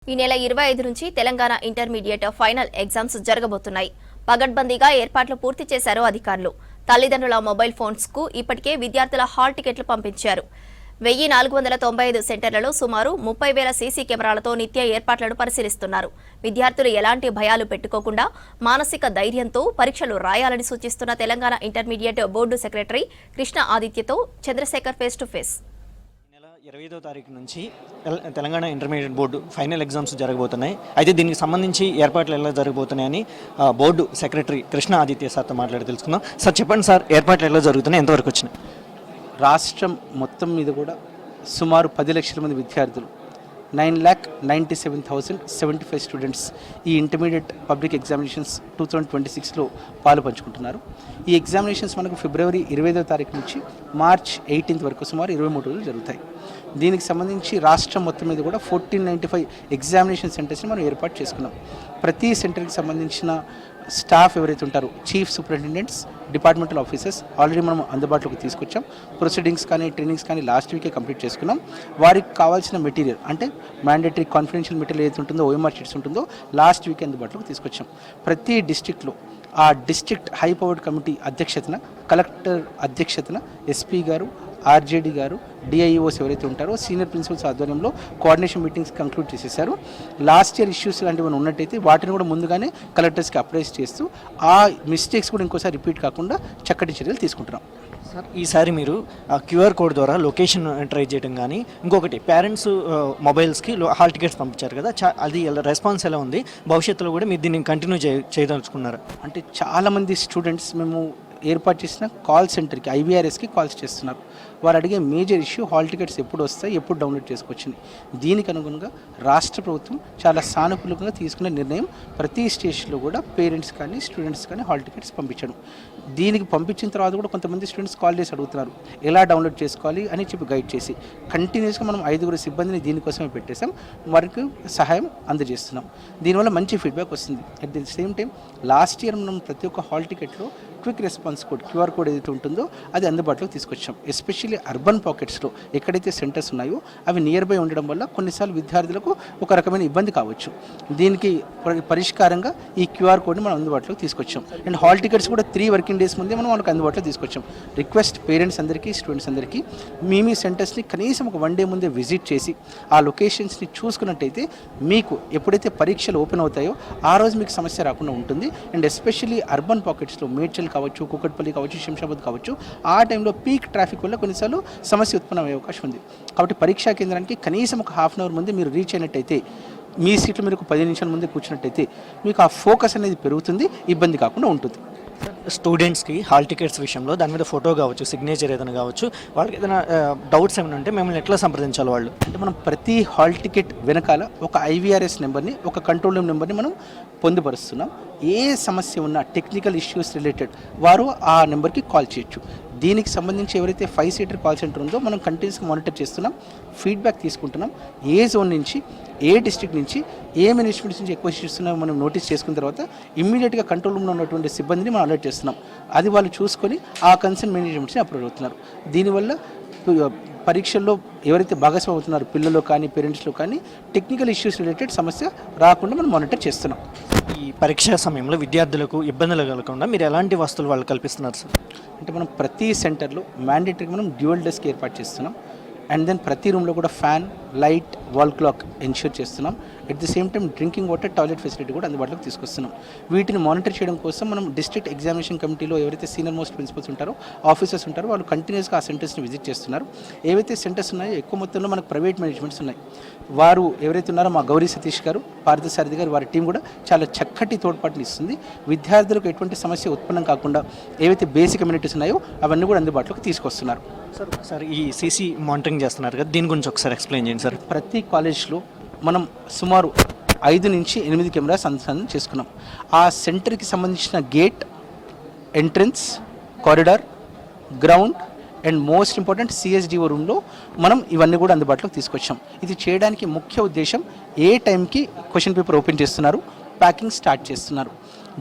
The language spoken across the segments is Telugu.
ఈ నెల 25 నుంచి తెలంగాణ ఇంటర్మీడియట్ ఫైనల్ ఎగ్జామ్స్ జరగబోతున్నాయి. పగడ్బందీగా ఏర్పాట్లు పూర్తి చేశారు అధికారులు. తల్లిదండ్రుల మొబైల్ ఫోన్స్ కు ఇప్పటికే విద్యార్థుల హాల్ టికెట్లు పంపించారు. 1495 సెంటర్లలో సుమారు 30,000 సీసీ కెమెరాలతో నిత్య ఏర్పాట్లను పరిశీలిస్తున్నారు. విద్యార్థులు ఎలాంటి భయాలు పెట్టుకోకుండా మానసిక ధైర్యంతో పరీక్షలు రాయాలని సూచిస్తున్న Telangana intermediate board secretary Krishna ఆదిత్యతో చంద్రశేఖర్ ఫేస్ టు ఫేస్. 25వ తారీఖు నుంచి Telangana intermediate board final exams జరగబోతున్నాయి. అయితే దీనికి సంబంధించి ఏర్పాట్లు ఎలా జరగబోతున్నాయని బోర్డు సెక్రటరీ కృష్ణ ఆదిత్య సార్తో మాట్లాడి తెలుసుకుందాం. సార్ చెప్పండి సార్, ఏర్పాట్లు ఎలా జరుగుతున్నాయి, ఎంతవరకు వచ్చినాయి? రాష్ట్రం మొత్తం మీద కూడా సుమారు 10 లక్షల మంది విద్యార్థులు 9,97,075 స్టూడెంట్స్ ఈ ఇంటర్మీడియట్ పబ్లిక్ ఎగ్జామినేషన్స్ 2026లో పాలు పంచుకుంటున్నారు. ఈ ఎగ్జామినేషన్స్ మనకు ఫిబ్రవరి 25వ తారీఖు నుంచి మార్చ్ 18th వరకు సుమారు 23 రోజులు జరుగుతాయి. దీనికి సంబంధించి రాష్ట్రం మొత్తం మీద కూడా 1495 ఎగ్జామినేషన్ సెంటర్స్ని మనం ఏర్పాటు చేసుకున్నాం. ప్రతి సెంటర్కి సంబంధించిన స్టాఫ్ ఎవరైతే ఉంటారో chief superintendents, departmental officers already మనం అందుబాటులోకి తీసుకొచ్చాం. ప్రొసీడింగ్స్ కానీ ట్రైనింగ్స్ కానీ లాస్ట్ వీకే కంప్లీట్ చేసుకున్నాం. వారికి కావాల్సిన మెటీరియల్ అంటే మ్యాండేటరీ కాన్ఫిడెన్షియల్ మెటీరియల్ ఏదైతే ఉంటుందో, ఓఎంఆర్ షీట్స్ ఉంటుందో లాస్ట్ వీకే అందుబాటులోకి తీసుకొచ్చాం. ప్రతి డిస్ట్రిక్ట్లో ఆ డిస్ట్రిక్ట్ హై పవర్డ్ కమిటీ అధ్యక్షతన, కలెక్టర్ అధ్యక్షతన ఎస్పీ గారు, ఆర్జేడీ గారు, డిఐఓస్ ఎవరైతే ఉంటారో సీనియర్ ప్రిన్సిపల్స్ ఆధ్వర్యంలో కోఆర్డినేషన్ మీటింగ్స్ కంక్లూడ్ చేసేసారు. లాస్ట్ ఇయర్ ఇష్యూస్ లాంటివి ఉన్నట్టయితే వాటిని కూడా ముందుగానే కలెక్టర్స్కి అప్రైజ్ చేస్తూ ఆ మిస్టేక్స్ కూడా ఇంకోసారి రిపీట్ కాకుండా చక్కటి చర్యలు తీసుకుంటున్నాం. సార్, ఈసారి మీరు క్యూఆర్ కోడ్ ద్వారా లొకేషన్ ట్రై చేయడం కానీ, ఇంకొకటి పేరెంట్స్ మొబైల్స్కి హాల్ టికెట్స్ పంపించారు కదా, అది రెస్పాన్స్ ఎలా ఉంది? భవిష్యత్తులో కూడా మీరు దీన్ని కంటిన్యూ చేయదలుచుకున్నారు? అంటే చాలామంది స్టూడెంట్స్ మేము ఏర్పాటు చేసిన కాల్ సెంటర్కి, ఐవీఆర్ఎస్కి కాల్స్ చేస్తున్నారు. వారు అడిగే మేజర్ ఇష్యూ హాల్ టికెట్స్ ఎప్పుడు వస్తాయి, ఎప్పుడు డౌన్లోడ్ చేసుకొచ్చింది. దీనికి అనుగుణంగా రాష్ట్ర ప్రభుత్వం చాలా సానుకూలంగా తీసుకునే నిర్ణయం ప్రతి స్టేషన్లో కూడా పేరెంట్స్ కానీ స్టూడెంట్స్ కానీ హాల్ టికెట్స్ పంపించడం. దీనికి పంపించిన తర్వాత కూడా కొంతమంది స్టూడెంట్స్ కాల్ చేసి అడుగుతున్నారు ఎలా డౌన్లోడ్ చేసుకోవాలి అని చెప్పి గైడ్ చేసి కంటిన్యూస్గా మనం 5 సిబ్బందిని దీనికోసమే పెట్టేసాం. వారికి సహాయం అందజేస్తున్నాం. దీనివల్ల మంచి ఫీడ్బ్యాక్ వస్తుంది. At the same time last year మనం ప్రతి ఒక్క హాల్ టికెట్లో quick response code, QR code ఏదైతే ఉంటుందో అది అందుబాటులోకి తీసుకొచ్చాం. ఎస్పెషల్లీ అర్బన్ పాకెట్స్లో ఎక్కడైతే సెంటర్స్ ఉన్నాయో అవి నియర్ బై ఉండడం వల్ల కొన్నిసార్లు విద్యార్థులకు ఒక రకమైన ఇబ్బంది కావచ్చు. దీనికి పరిష్కారంగా ఈ క్యూఆర్ కోడ్ని మనం అందుబాటులోకి తీసుకొచ్చాం. అండ్ హాల్ టికెట్స్ కూడా 3 వర్కింగ్ డేస్ ముందే మనం వాళ్ళకి అందుబాటులో తీసుకొచ్చాం. రిక్వెస్ట్ పేరెంట్స్ అందరికీ, స్టూడెంట్స్ అందరికీ మీ సెంటర్స్ని కనీసం ఒక 1 డే ముందే విజిట్ చేసి ఆ లొకేషన్స్ని చూసుకున్నట్టయితే మీకు ఎప్పుడైతే పరీక్షలు ఓపెన్ అవుతాయో ఆ రోజు మీకు సమస్య రాకుండా ఉంటుంది. అండ్ ఎస్పెషల్లీ అర్బన్ పాకెట్స్లో మేడ్చల్ కావచ్చు, కూకట్పల్లి కావచ్చు, శంషాబాద్ కావచ్చు, ఆ టైంలో పీక్ ట్రాఫిక్ వల్ల కొన్నిసార్లు సమస్య ఉత్పన్నమయ్యే అవకాశం ఉంది. కాబట్టి పరీక్షా కేంద్రానికి కనీసం ఒక ½ అవర్ ముందే మీరు రీచ్ అయినట్టయితే, మీ సీట్లు మీరు 10 నిమిషాల ముందే కూర్చున్నట్టయితే మీకు ఆ ఫోకస్ అనేది పెరుగుతుంది, ఇబ్బంది కాకుండా ఉంటుంది. స్టూడెంట్స్కి హాల్ టికెట్స్ విషయంలో దాని మీద ఫోటో కావచ్చు, సిగ్నేచర్ ఏదైనా కావచ్చు, వాళ్ళకి ఏదైనా డౌట్స్ ఏమైనా ఉంటే మిమ్మల్ని ఎట్లా సంప్రదించాలి వాళ్ళు? అంటే మనం ప్రతి హాల్ టికెట్ వెనకాల ఒక ఐవీఆర్ఎస్ నెంబర్ని, ఒక కంట్రోల్ రూమ్ నెంబర్ని మనం పొందుపరుస్తున్నాం. ఏ సమస్య ఉన్నా టెక్నికల్ ఇష్యూస్ రిలేటెడ్ వారు ఆ నెంబర్కి కాల్ చేయొచ్చు. దీనికి సంబంధించి ఎవరైతే 5 సీటర్ కాల్ సెంటర్ ఉందో మనం కంటిన్యూస్గా మానిటర్ చేస్తున్నాం, ఫీడ్బ్యాక్ తీసుకుంటున్నాం. ఏ జోన్ నుంచి, ఏ డిస్ట్రిక్ట్ నుంచి, ఏ మేనేజ్మెంట్స్ నుంచి ఎక్కువ ఇష్యూస్ ఉన్నాయో మనం నోటీస్ చేసుకున్న తర్వాత ఇమ్మీడియట్గా కంట్రోల్ రూమ్లో ఉన్నటువంటి సిబ్బందిని మనం అలర్ట్ చేస్తున్నాం. అది వాళ్ళు చూసుకొని ఆ కన్సర్న్ మేనేజ్మెంట్స్ని అప్రూవ్ అవుతున్నారు. దీనివల్ల పరీక్షల్లో ఎవరైతే భాగస్వామి అవుతున్నారో పిల్లలు కానీ పేరెంట్స్లో కానీ టెక్నికల్ ఇష్యూస్ రిలేటెడ్ సమస్య రాకుండా మనం మానిటర్ చేస్తున్నాం. ఈ పరీక్షా సమయంలో విద్యార్థులకు ఇబ్బందులు కలగకుండా మీరు ఎలాంటి వస్తువులు వాళ్ళు కల్పిస్తున్నారు సార్? అంటే మనం ప్రతి సెంటర్లో మ్యాండేటరీగా మనం డ్యూయల్ డెస్క్ ఏర్పాటు చేస్తున్నాం. అండ్ దెన్ ప్రతి రూమ్లో కూడా fan, light, wall clock ensure చేస్తున్నాం. At the same time drinking water, toilet facility కూడా అందుబాటులోకి తీసుకొస్తున్నాం. వీటిని మానిటర్ చేయడం కోసం మనం డిస్ట్రిక్ట్ ఎగ్జామినేషన్ కమిటీలో ఎవరైతే సీనియర్ మోస్ట్ ప్రిన్సిపల్స్ ఉంటారో, ఆఫీసర్స్ ఉంటారో వాళ్ళు కంటిన్యూస్గా ఆ సెంటర్స్ని విజిట్ చేస్తున్నారు. ఏవైతే సెంటర్స్ ఉన్నాయో ఎక్కువ మొత్తంలో మనకు ప్రైవేట్ మేనేజ్మెంట్స్ ఉన్నాయి. వారు ఎవరైతే ఉన్నారో మా గౌరీ సతీష్ గారు, పార్థసారథి గారు, వారి టీం కూడా చాలా చక్కటి తోడ్పాటుని ఇస్తుంది. విద్యార్థులకు ఎటువంటి సమస్య ఉత్పన్నం కాకుండా ఏవైతే బేసిక్ కమ్యూనిటీస్ ఉన్నాయో అవన్నీ కూడా అందుబాటులోకి తీసుకొస్తున్నారు. సార్, ఈ సీసీ మానిటరింగ్ చేస్తున్నారు కదా, దీని గురించి ఒకసారి ఎక్స్ప్లెయిన్ చేయండి సార్. ప్రతి కాలేజ్లో మనం సుమారు 5 నుంచి 8 కెమెరాస్ అనుసంధానం చేసుకున్నాం. ఆ సెంటర్కి సంబంధించిన gate, entrance, corridor, ground and most important CSDO రూమ్లో మనం ఇవన్నీ కూడా అందుబాటులోకి తీసుకొచ్చాం. ఇది చేయడానికి ముఖ్య ఉద్దేశం ఏ టైంకి క్వశ్చన్ పేపర్ ఓపెన్ చేస్తున్నారు, ప్యాకింగ్ స్టార్ట్ చేస్తున్నారు,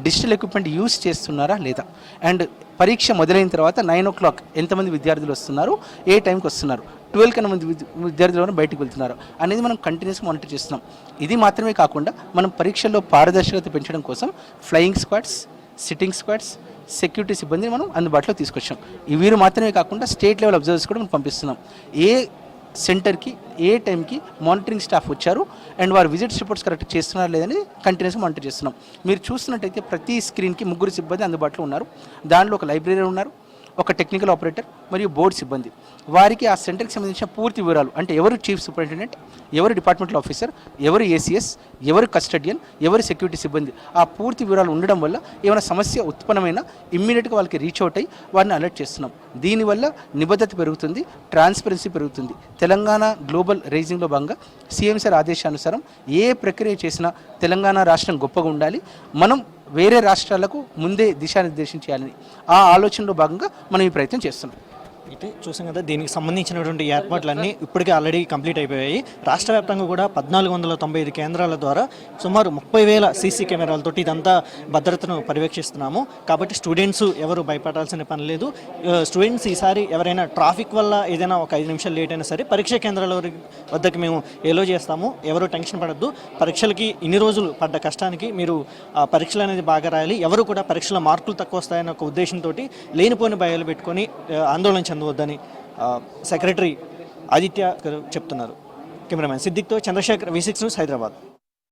డిజిటల్ ఎక్విప్మెంట్ యూస్ చేస్తున్నారా లేదా, అండ్ పరీక్ష మొదలైన తర్వాత 9 o'clock ఎంతమంది విద్యార్థులు వస్తున్నారు, ఏ టైంకి వస్తున్నారు, 12 కన్నా మంది విద్యార్థులు బయటకు వెళ్తున్నారు అనేది మనం కంటిన్యూస్గా మానిటర్ చేస్తున్నాం. ఇది మాత్రమే కాకుండా మనం పరీక్షల్లో పారదర్శకత పెంచడం కోసం flying squads, sitting squads, security సిబ్బందిని మనం అందుబాటులో తీసుకొచ్చాం. వీరు మాత్రమే కాకుండా స్టేట్ లెవెల్ అబ్జర్వర్స్ కూడా మనం పంపిస్తున్నాం. ఏ సెంటర్కి ఏ టైంకి మానిటరింగ్ స్టాఫ్ వచ్చారు అండ్ వారు విజిట్స్ రిపోర్ట్స్ కరెక్ట్ చేస్తున్నారా లేదని కంటిన్యూస్గా మానిటర్ చేస్తున్నాం. మీరు చూస్తున్నట్టయితే ప్రతి స్క్రీన్కి 3 సిబ్బంది అందుబాటులో ఉన్నారు. దానిలో ఒక లైబ్రరీ ఉన్నారు, ఒక టెక్నికల్ ఆపరేటర్ మరియు బోర్డు సిబ్బంది. వారికి ఆ సెంటర్కి సంబంధించిన పూర్తి వివరాలు, అంటే ఎవరు చీఫ్ సూపరింటెండెంట్, ఎవరు డిపార్ట్మెంటల్ ఆఫీసర్, ఎవరు ఏసీఎస్, ఎవరు కస్టడియన్, ఎవరు సెక్యూరిటీ సిబ్బంది, ఆ పూర్తి వివరాలు ఉండడం వల్ల ఏమైనా సమస్య ఉత్పన్నమైనా ఇమ్మీడియట్గా వాళ్ళకి రీచ్ అవుట్ అయ్యి వారిని అలర్ట్ చేస్తున్నాం. దీనివల్ల నిబద్ధత పెరుగుతుంది, ట్రాన్స్పరెన్సీ పెరుగుతుంది. తెలంగాణ గ్లోబల్ రైజింగ్లో భాగంగా సీఎం సార్ ఆదేశానుసారం ఏ ప్రక్రియ చేసినా తెలంగాణ రాష్ట్రం గొప్పగా ఉండాలి, మనం వేరే రాష్ట్రాలకు ముందే దిశానిర్దేశం చేయాలని ఆ ఆలోచనలో భాగంగా మనం ఈ ప్రయత్నం చేస్తున్నాం. అయితే చూసాం కదా, దీనికి సంబంధించినటువంటి ఏర్పాట్లన్నీ ఇప్పటికే ఆల్రెడీ కంప్లీట్ అయిపోయాయి. రాష్ట్ర వ్యాప్తంగా కూడా 1495 కేంద్రాల ద్వారా సుమారు 30,000 సీసీ కెమెరాలతోటి ఇదంతా భద్రతను పర్యవేక్షిస్తున్నాము. కాబట్టి స్టూడెంట్స్ ఎవరు భయపడాల్సిన పని లేదు. స్టూడెంట్స్ ఈసారి ఎవరైనా ట్రాఫిక్ వల్ల ఏదైనా ఒక 5 నిమిషాలు లేట్ అయినా సరే పరీక్షా కేంద్రాల వద్దకు మేము ఎలో చేస్తాము. ఎవరు టెన్షన్ పడద్దు. పరీక్షలకి ఇన్ని రోజులు పడ్డ కష్టానికి మీరు పరీక్షలు అనేది బాగా రాయాలి. ఎవరు కూడా పరీక్షల మార్కులు తక్కువ వస్తాయన్న ఒక ఉద్దేశంతో లేనిపోని భయాలు పెట్టుకొని ఆందోళన చెందవద్దని సెక్రటరీ ఆదిత్య గారు చెప్తున్నారు. కెమెరామెన్ సిద్దిక్తో చంద్రశేఖర్, V6 న్యూస్, హైదరాబాద్.